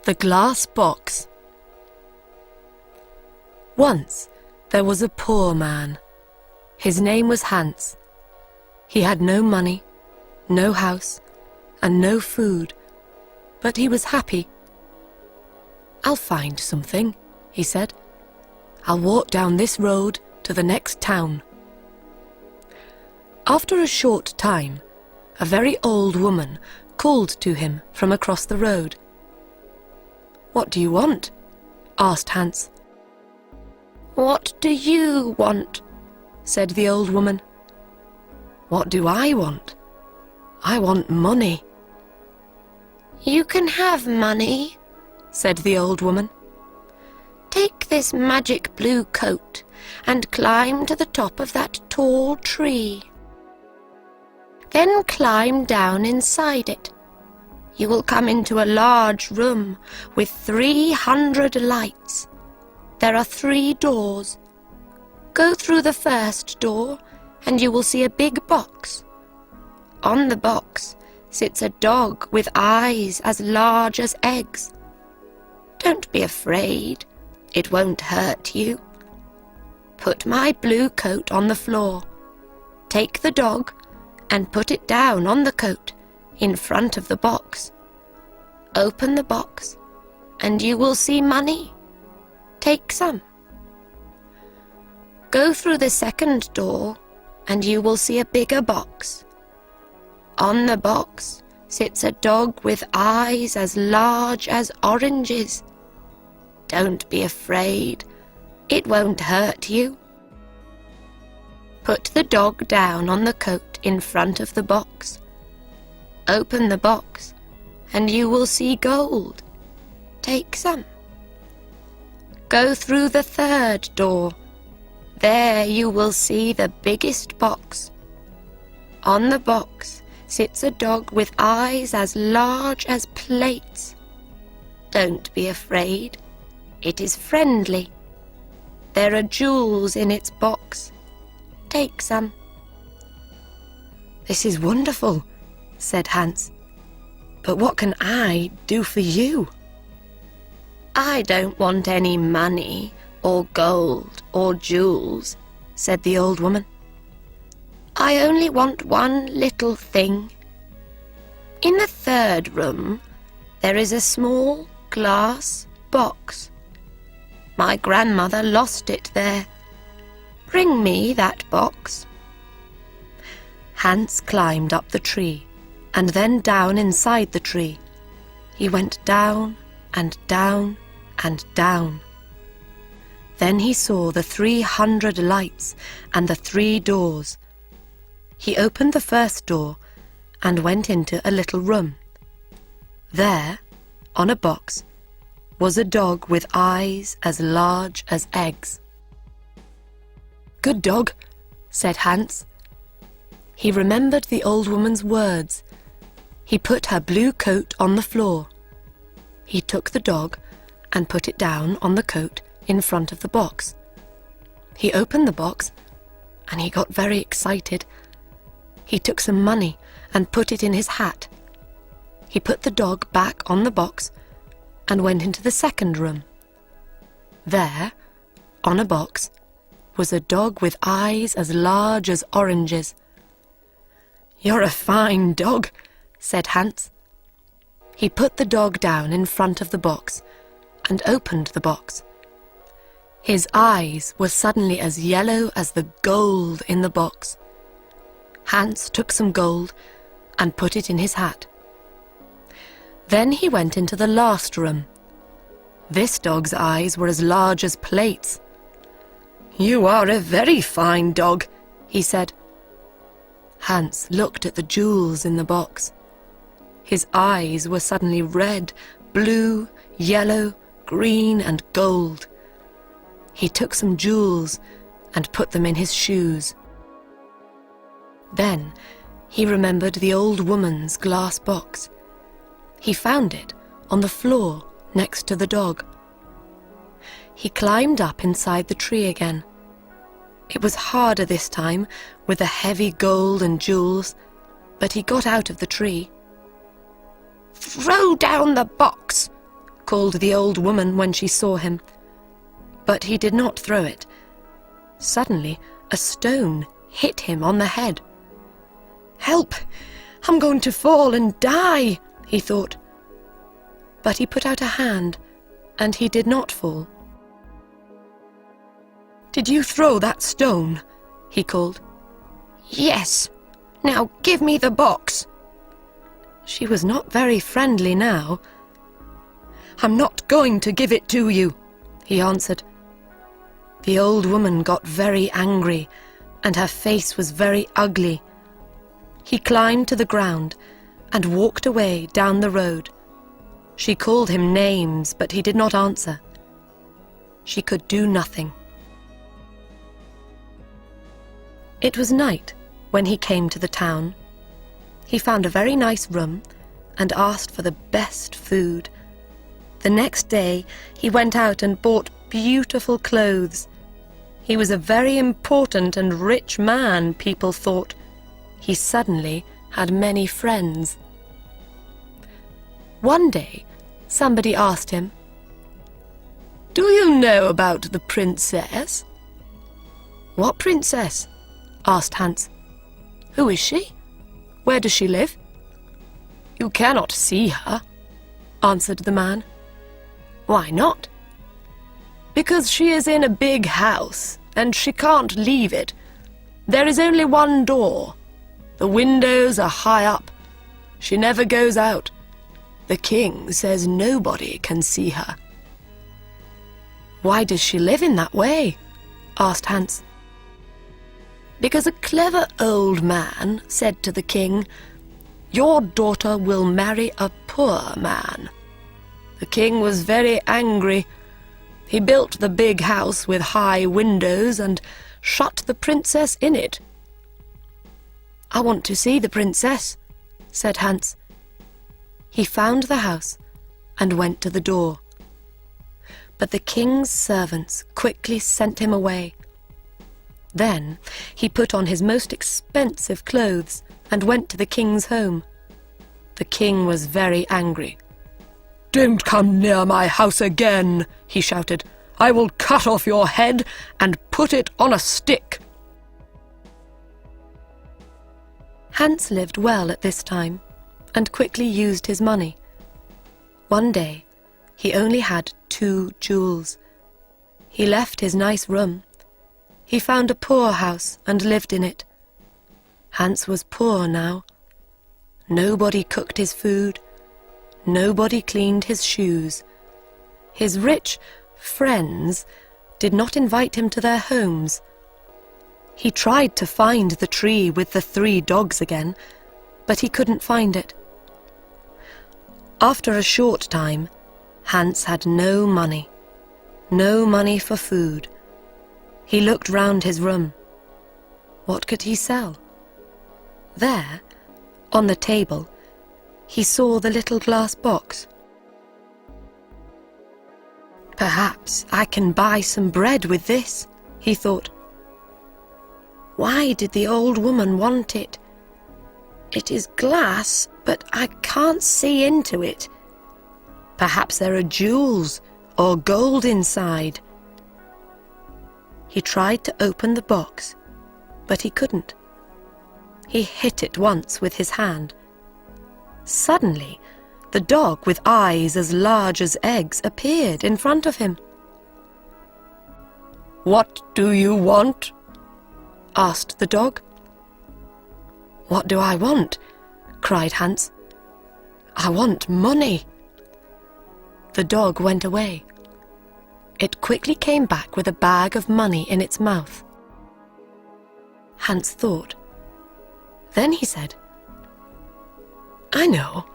The glass box. Once there was a poor man. His name was Hans. He had no money, no house, and no food, but he was happy. "I'll find something," he said. "I'll walk down this road to the next town." After a short time, a very old woman called to him from across the road. "What do you want?" asked Hans. "What do you want?" said the old woman. "What do I want? I want money." "You can have money," said the old woman. "Take this magic blue coat and climb to the top of that tall tree. Then climb down inside it. You will come into a large room with 300 lights. There are 3 doors. Go through the first door and you will see a big box. On the box sits a dog with eyes as large as eggs. Don't be afraid, it won't hurt you. Put my blue coat on the floor. Take the dog and put it down on the coat in front of the box. Open the box and you will see money. Take some. Go through the second door and you will see a bigger box. On the box sits a dog with eyes as large as oranges. Don't be afraid, it won't hurt you. Put the dog down on the coat in front of the box. Open the box and you will see gold. Take some. Go through the third door. There you will see the biggest box. On the box sits a dog with eyes as large as plates. Don't be afraid, it is friendly. There are jewels in its box. Take some. "This is wonderful," said Hans. "But what can I do for you?" "I don't want any money or gold or jewels," said the old woman. "I only want one little thing. In the third room, there is a small glass box. My grandmother lost it there. Bring me that box." Hans climbed up the tree and then down inside the tree. He went down and down and down. Then he saw the 300 lights and the 3 doors. He opened the first door and went into a little room. There, on a box, was a dog with eyes as large as eggs. "Good dog," said Hans. He remembered the old woman's words. He put her blue coat on the floor. He took the dog and put it down on the coat in front of the box. He opened the box and he got very excited. He took some money and put it in his hat. He put the dog back on the box and went into the second room. There, on a box, was a dog with eyes as large as oranges. "You're a fine dog," said Hans. He put the dog down in front of the box and opened the box. His eyes were suddenly as yellow as the gold in the box. Hans took some gold and put it in his hat. Then he went into the last room. This dog's eyes were as large as plates. "You are a very fine dog," he said. Hans looked at the jewels in the box. His eyes were suddenly red, blue, yellow, green, and gold. He took some jewels and put them in his shoes. Then he remembered the old woman's glass box. He found it on the floor next to the dog. He climbed up inside the tree again. It was harder this time with the heavy gold and jewels, but he got out of the tree. "Throw down the box," called the old woman when she saw him. But he did not throw it. Suddenly, a stone hit him on the head. "Help! I'm going to fall and die," he thought. But he put out a hand, and he did not fall. "Did you throw that stone?" he called. "Yes. Now give me the box." She was not very friendly now. "I'm not going to give it to you," he answered. The old woman got very angry, and her face was very ugly. He climbed to the ground and walked away down the road. She called him names, but he did not answer. She could do nothing. It was night when he came to the town. He found a very nice room and asked for the best food. The next day he went out and bought beautiful clothes. He was a very important and rich man, people thought. He suddenly had many friends. One day, somebody asked him, "Do you know about the princess?" "What princess?" asked Hans. "Who is she? Where does she live?" "You cannot see her," answered the man. "Why not?" "Because she is in a big house, and she can't leave it. There is only one door. The windows are high up. She never goes out. The king says nobody can see her." "Why does she live in that way?" asked Hans. "Because a clever old man said to the king, 'Your daughter will marry a poor man.' The king was very angry. He built the big house with high windows and shut the princess in it." "I want to see the princess," said Hans. He found the house and went to the door. But the king's servants quickly sent him away. Then he put on his most expensive clothes and went to the king's home. The king was very angry. "Don't come near my house again," he shouted. "I will cut off your head and put it on a stick." Hans lived well at this time and quickly used his money. One day, he only had 2 jewels. He left his nice room. He found a poor house and lived in it. Hans was poor now. Nobody cooked his food. Nobody cleaned his shoes. His rich friends did not invite him to their homes. He tried to find the tree with the 3 dogs again, but he couldn't find it. After a short time, Hans had no money for food. He looked round his room. What could he sell? There, on the table, he saw the little glass box. "Perhaps I can buy some bread with this," he thought. "Why did the old woman want it? It is glass, but I can't see into it. Perhaps there are jewels or gold inside." He tried to open the box, but he couldn't. He hit it once with his hand. Suddenly, the dog with eyes as large as eggs appeared in front of him. "What do you want?" asked the dog. "What do I want?" cried Hans. "I want money." The dog went away. It quickly came back with a bag of money in its mouth. Hans thought. Then he said, "I know.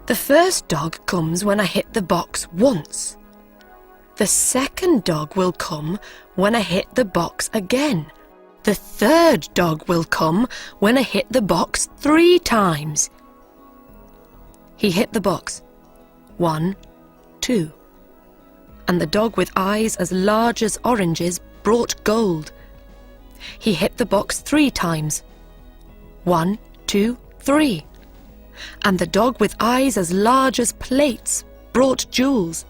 The first dog comes when I hit the box once. The second dog will come when I hit the box again. The third dog will come when I hit the box 3 times. He hit the box. 1, 2. And the dog with eyes as large as oranges brought gold. He hit the box 3 times. 1, 2, 3. And the dog with eyes as large as plates brought jewels.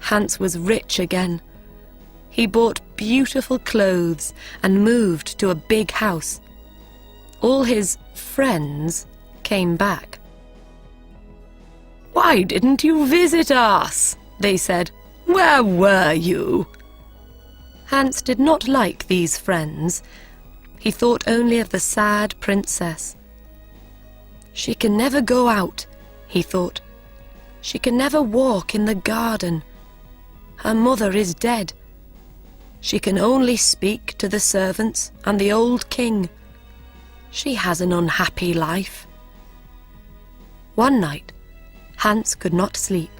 Hans was rich again. He bought beautiful clothes and moved to a big house. All his friends came back. "Why didn't you visit us?" they said. "Where were you?" Hans did not like these friends. He thought only of the sad princess. "She can never go out," he thought. "She can never walk in the garden. Her mother is dead. She can only speak to the servants and the old king. She has an unhappy life." One night, Hans could not sleep.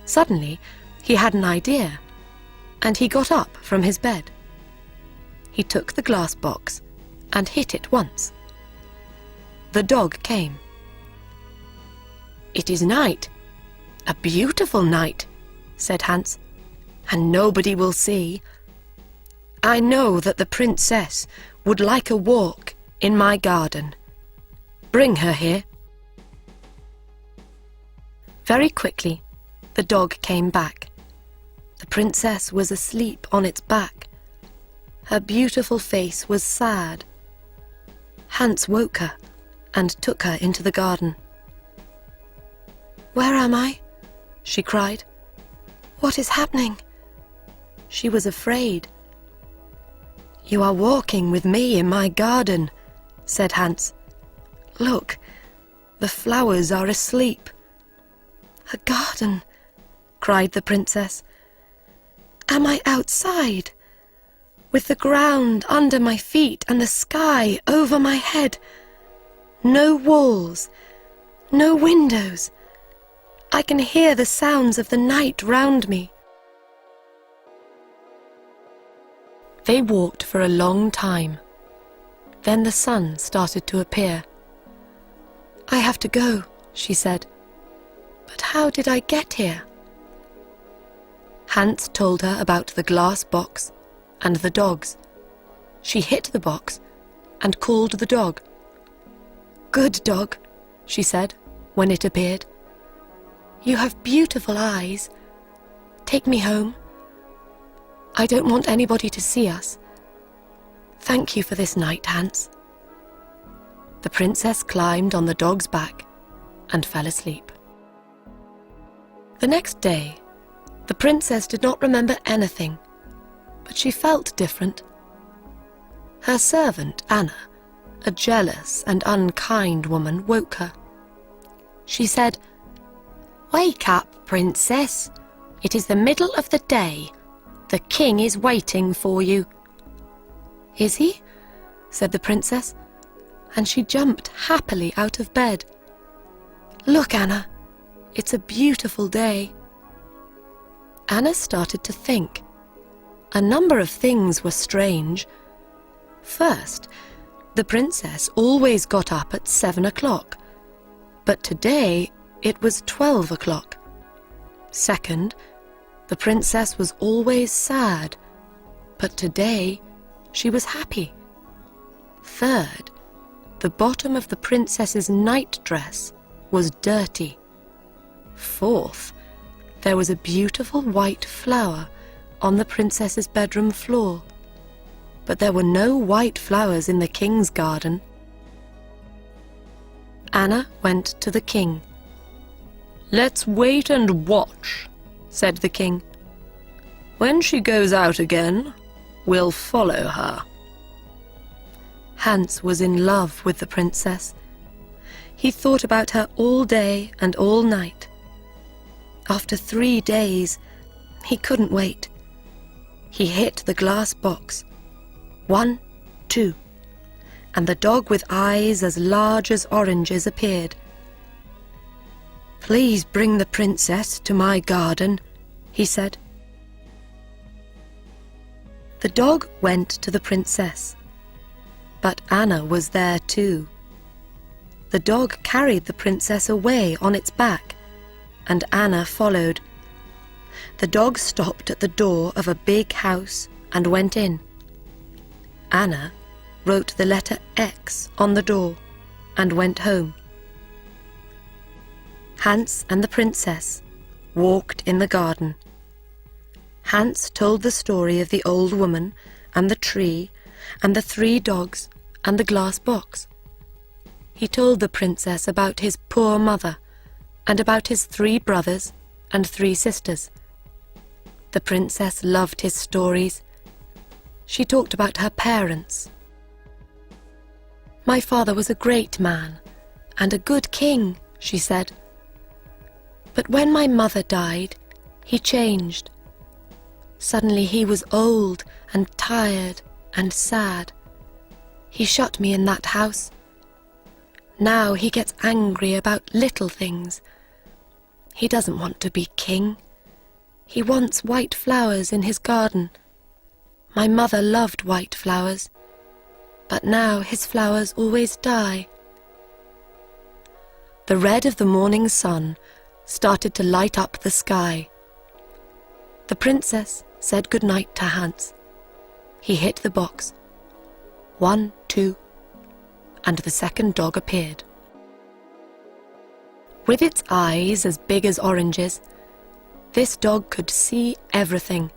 Suddenly, he had an idea, and he got up from his bed. He took the glass box and hit it once. The dog came. "It is night, a beautiful night," said Hans, "and nobody will see. I know that the princess would like a walk in my garden. Bring her here." Very quickly, the dog came back. The princess was asleep on its back. Her beautiful face was sad. Hans woke her and took her into the garden. "Where am I?" she cried. "What is happening?" She was afraid. "You are walking with me in my garden," said Hans. "Look, the flowers are asleep." "A garden?" cried the princess. "Am I outside? With the ground under my feet and the sky over my head? No walls, no windows. I can hear the sounds of the night round me." They walked for a long time. Then the sun started to appear. "I have to go," she said. "But how did I get here?" Hans told her about the glass box and the dogs. She hit the box and called the dog. "Good dog," she said when it appeared. "You have beautiful eyes. Take me home. I don't want anybody to see us. Thank you for this night, Hans." The princess climbed on the dog's back and fell asleep. The next day, the princess did not remember anything, but she felt different. Her servant, Anna, a jealous and unkind woman, woke her. She said, "Wake up, princess. It is the middle of the day. The king is waiting for you." "Is he?" said the princess, and she jumped happily out of bed. "Look, Anna, it's a beautiful day." Anna started to think. A number of things were strange. First, the princess always got up at 7 o'clock, but today it was 12 o'clock. Second, the princess was always sad, but today she was happy. Third, the bottom of the princess's nightdress was dirty. Fourth, there was a beautiful white flower on the princess's bedroom floor, but there were no white flowers in the king's garden. Anna went to the king. "Let's wait and watch," said the king. "When she goes out again, we'll follow her." Hans was in love with the princess. He thought about her all day and all night. After 3 days, he couldn't wait. He hit the glass box. 1, 2, and the dog with eyes as large as oranges appeared. "Please bring the princess to my garden," he said. The dog went to the princess, but Anna was there too. The dog carried the princess away on its back, and Anna followed. The dog stopped at the door of a big house and went in. Anna wrote the letter X on the door and went home. Hans and the princess walked in the garden. Hans told the story of the old woman and the tree and the 3 dogs and the glass box. He told the princess about his poor mother and about his 3 brothers and 3 sisters. The princess loved his stories. She talked about her parents. "My father was a great man and a good king," she said. "But when my mother died, he changed. Suddenly he was old and tired and sad. He shut me in that house. Now he gets angry about little things. He doesn't want to be king. He wants white flowers in his garden. My mother loved white flowers, but now his flowers always die." The red of the morning sun started to light up the sky. The princess said good night to Hans. He hit the box. 1, 2, and the second dog appeared. With its eyes as big as oranges, this dog could see everything.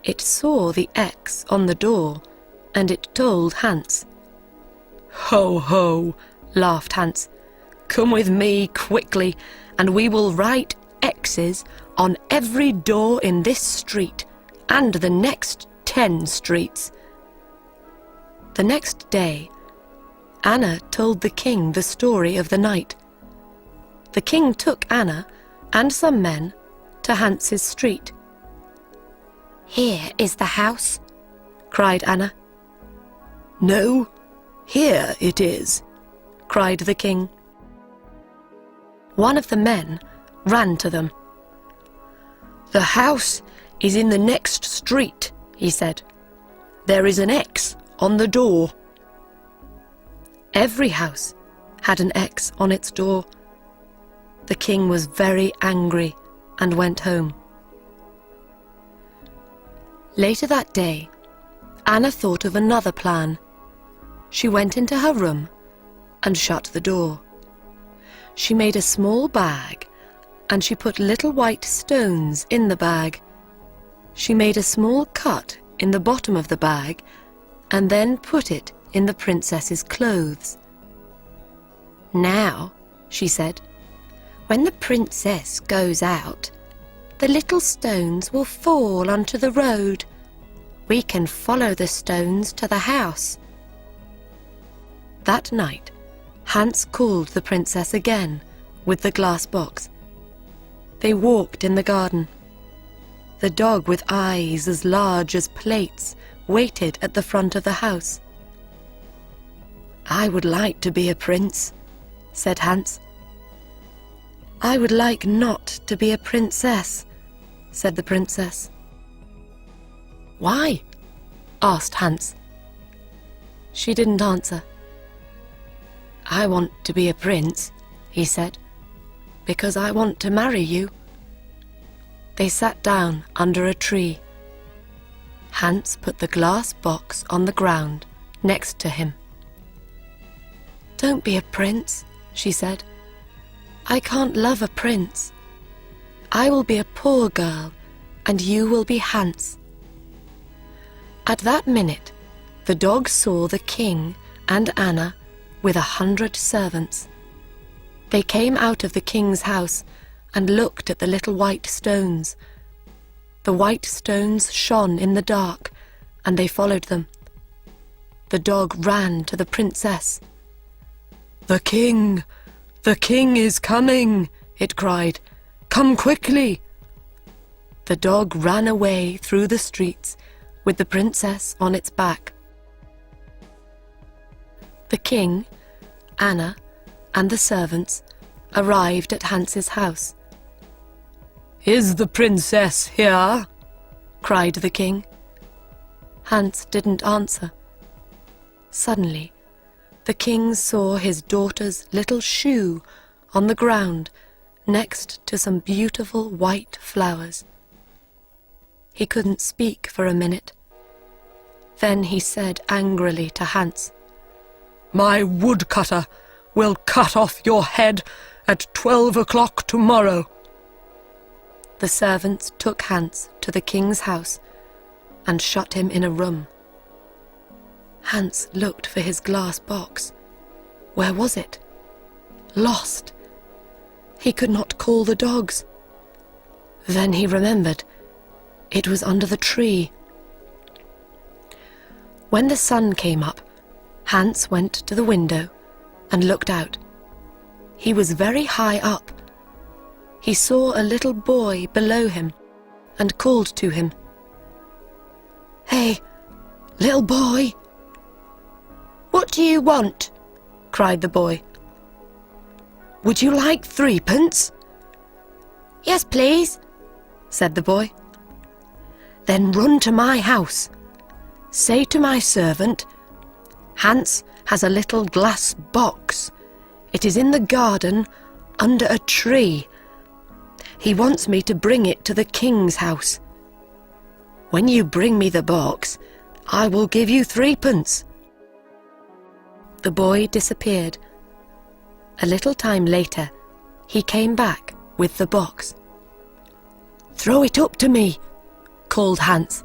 It saw the X on the door, and it told Hans. "Ho, ho," laughed Hans. "Come with me quickly, and we will write X's on every door in this street and the next 10 streets." The next day, Anna told the king the story of the night. The king took Anna and some men to Hans's street. "Here is the house," cried Anna. "No, here it is," cried the king. One of the men ran to them. "The house is in the next street," he said. "There is an X on the door." Every house had an X on its door. The king was very angry and went home. Later that day, Anna thought of another plan. She went into her room and shut the door. She made a small bag and she put little white stones in the bag. She made a small cut in the bottom of the bag and then put it in the princess's clothes. "Now," she said, "when the princess goes out, the little stones will fall onto the road. We can follow the stones to the house." That night, Hans called the princess again with the glass box. They walked in the garden. The dog with eyes as large as plates waited at the front of the house. "I would like to be a prince," said Hans. "I would like not to be a princess," said the princess. "Why?" asked Hans. She didn't answer. "I want to be a prince," he said, "because I want to marry you." They sat down under a tree. Hans put the glass box on the ground next to him. "Don't be a prince," she said. "I can't love a prince. I will be a poor girl, and you will be Hans." At that minute, the dog saw the king and Anna with 100 servants. They came out of the king's house and looked at the little white stones. The white stones shone in the dark, and they followed them. The dog ran to the princess. The king is coming," it cried. "Come quickly." The dog ran away through the streets with the princess on its back. The king, Anna, and the servants arrived at Hans's house. "Is the princess here?" cried the king. Hans didn't answer. Suddenly, the king saw his daughter's little shoe on the ground next to some beautiful white flowers. He couldn't speak for a minute. Then he said angrily to Hans, "My woodcutter will cut off your head at 12 o'clock tomorrow." The servants took Hans to the king's house and shut him in a room. Hans looked for his glass box. Where was it? Lost. He could not call the dogs. Then he remembered. It was under the tree. When the sun came up, Hans went to the window and looked out. He was very high up. He saw a little boy below him and called to him. "Hey, little boy!" "What do you want?" cried the boy. "Would you like 3p?" "Yes, please," said the boy. "Then run to my house. Say to my servant, 'Hans has a little glass box. It is in the garden under a tree. He wants me to bring it to the king's house. When you bring me the box, I will give you 3p." The boy disappeared. A little time later, he came back with the box. "Throw it up to me," called Hans.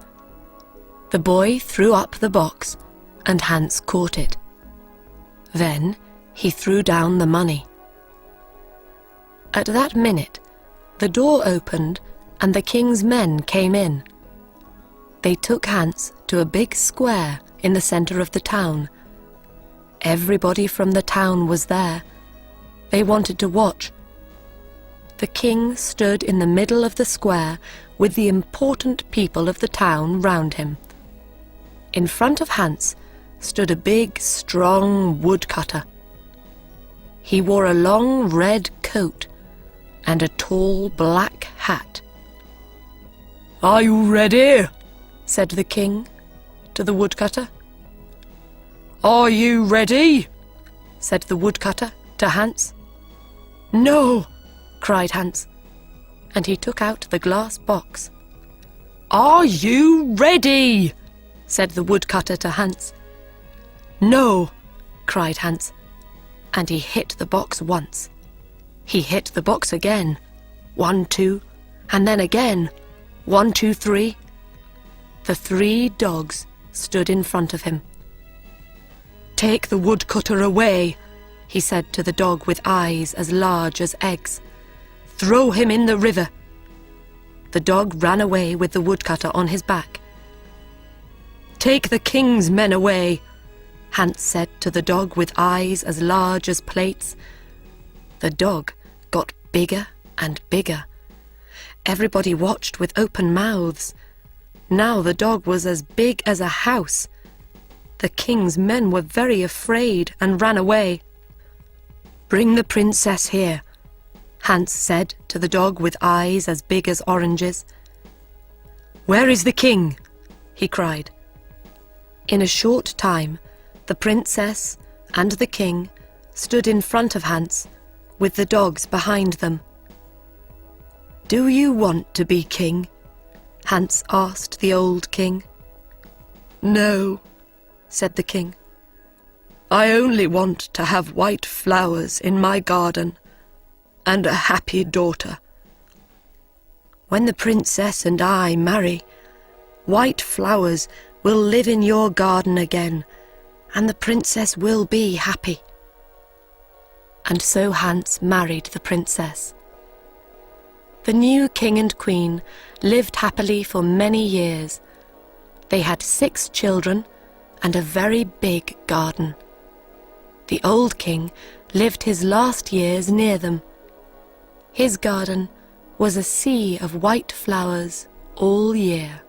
The boy threw up the box, and Hans caught it. Then he threw down the money. At that minute, the door opened and the king's men came in. They took Hans to a big square in the center of the town. Everybody from the town was there. They wanted to watch. The king stood in the middle of the square with the important people of the town round him. In front of Hans stood a big, strong woodcutter. He wore a long red coat and a tall black hat. "Are you ready?" said the king to the woodcutter. "Are you ready?" said the woodcutter to Hans. "No," cried Hans, and he took out the glass box. "Are you ready?" said the woodcutter to Hans. "No," cried Hans, and he hit the box once. He hit the box again. 1, 2, and then again. 1, 2, 3. The 3 dogs stood in front of him. "Take the woodcutter away," he said to the dog with eyes as large as eggs. "Throw him in the river." The dog ran away with the woodcutter on his back. "Take the king's men away," Hans said to the dog with eyes as large as plates. The dog got bigger and bigger. Everybody watched with open mouths. Now the dog was as big as a house. The king's men were very afraid and ran away. "Bring the princess here," Hans said to the dog with eyes as big as oranges. "Where is the king?" he cried. In a short time, the princess and the king stood in front of Hans, with the dogs behind them. "Do you want to be king?" Hans asked the old king. "No," said the king. "I only want to have white flowers in my garden and a happy daughter. When the princess and I marry, white flowers will live in your garden again, and the princess will be happy." And so Hans married the princess. The new king and queen lived happily for many years. They had 6 children and a very big garden. The old king lived his last years near them. His garden was a sea of white flowers all year.